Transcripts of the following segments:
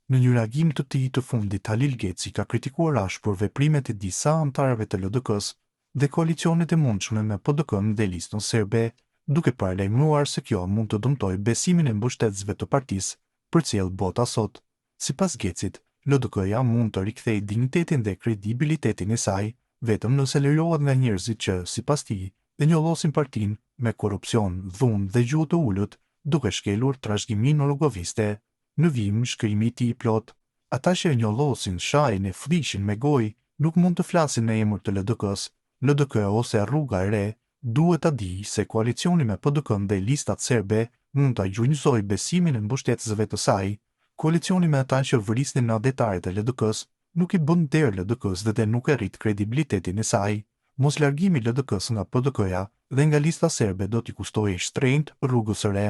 Në një reagim të tij të fundit, Halil Geci ka kritikuar ashpër për veprimet e disa anëtarëve të LDK-s dhe koalicionet e mundshme me PDK-n dhe listën serbe, duke paralajmëruar se kjo mund të dëmtojë besimin e mbështetësve të partisë për cilë bota sot. Sipas Gecit, LDK-ja mund të rikthejë dinjitetin dhe kredibilitetin e saj vetëm nëse lejohet nga njerëzit që, sipas tij, e njollosin partinë me korrupsion, dhunë dhe gjuhë të ulët, duke shkelur trashëgiminë rrogoviste. Në vim shkrimi i tij plot, ata që e njollosin, shajin e frishin me gojë, nuk mund të flasin në emër të LDK-s. LDK ose Rruga e Re duhet ta dijë se koalicioni me PDK-n dhe listat serbe mund ta gjunjësojë besimin e mbështetësve të saj. Koalicioni me ata që vrisnin në adetaret e LDK-s nuk i bën derë LDK-s dhe nuk e rrit kredibilitetin e saj. Mos largimi i LDK-s nga PDK-ja dhe nga lista serbe do t'i kustojë shtrenjtë Rrugës së Re.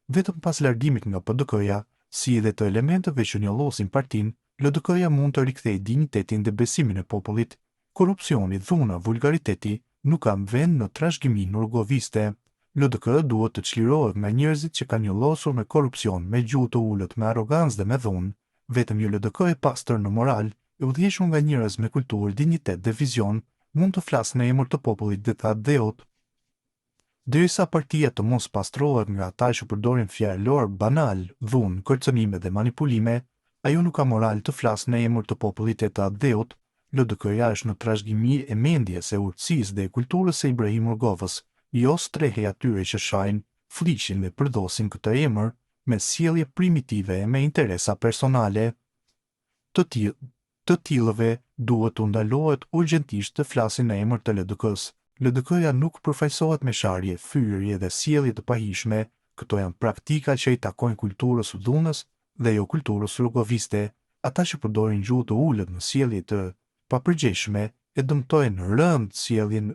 Vetëm pas largimit nga PDK-ja, si edhe të elementeve që njollosin partinë, LDK-ja mund të rikthejë dinjitetin dhe besimin e popullit. Korrupsioni, dhuna, vulgariteti nuk kanë vend në trashëgiminë rrogoviste. LDK duhet të çlirohet nga njerëzit që kanë njollosur me korrupsion, me gjuhë të ulët, me arrogancë dhe me dhunë. Vetëm një LDK e pastër në moral, e udhëhequr nga njerëz me kulturë, dinjitet dhe vizion, mund të flasë në emër të popullit dhe të adeut. Derisa partia të mos pastrohet nga ata që përdorin fjalor banal, dhunë, kërcënime dhe manipulime, ajo nuk ka moral të flasë në emër të popullit e të adeut. LDK-ja është në trashëgimi e mendjes, e urtësisë dhe e kulturës së Ibrahim Rrugovës, jo strehej atyre që shajnë, flishin dhe përdosin këtë emër me sjellje primitive e me interesa personale. Të tillëve duhet të ndalohet urgjentisht të flasin në emër të LDK-s. LDK-ja nuk përfaqësohet me sharje, fyerje dhe sjellje të pahishme. Këto janë praktika që i takojnë kulturës së dhunës dhe jo kulturës rrogoviste. Ata që përdorin gjuhë të ulët në sjellje të papërgjegjshme e dëmtojnë rënd sjelljen,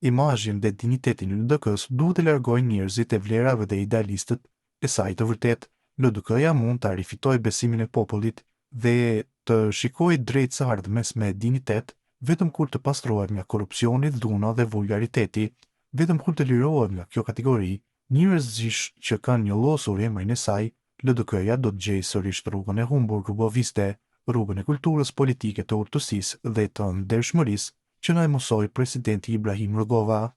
imazhin dhe dinjitetin e LDK-s, duhet të largojnë njerëzit e vlerave dhe idealistët e saj të vërtet. LDK-ja mund ta rifitojë besimin e popullit dhe të shikojë drejt së ardhmes me dinjitet, vetëm kur të pastrohet nga korrupsioni, dhuna dhe vulgariteti. Vetëm kur të lirohet nga kjo kategori, njerëzish që kanë njollosur emrin e saj, LDK-ja do të gjejë sërish rrugën e humbur rrugoviste, rrugën e kulturës politike të urtësisë dhe të ndershmërisë që na e mësoi presidenti Ibrahim Rugova.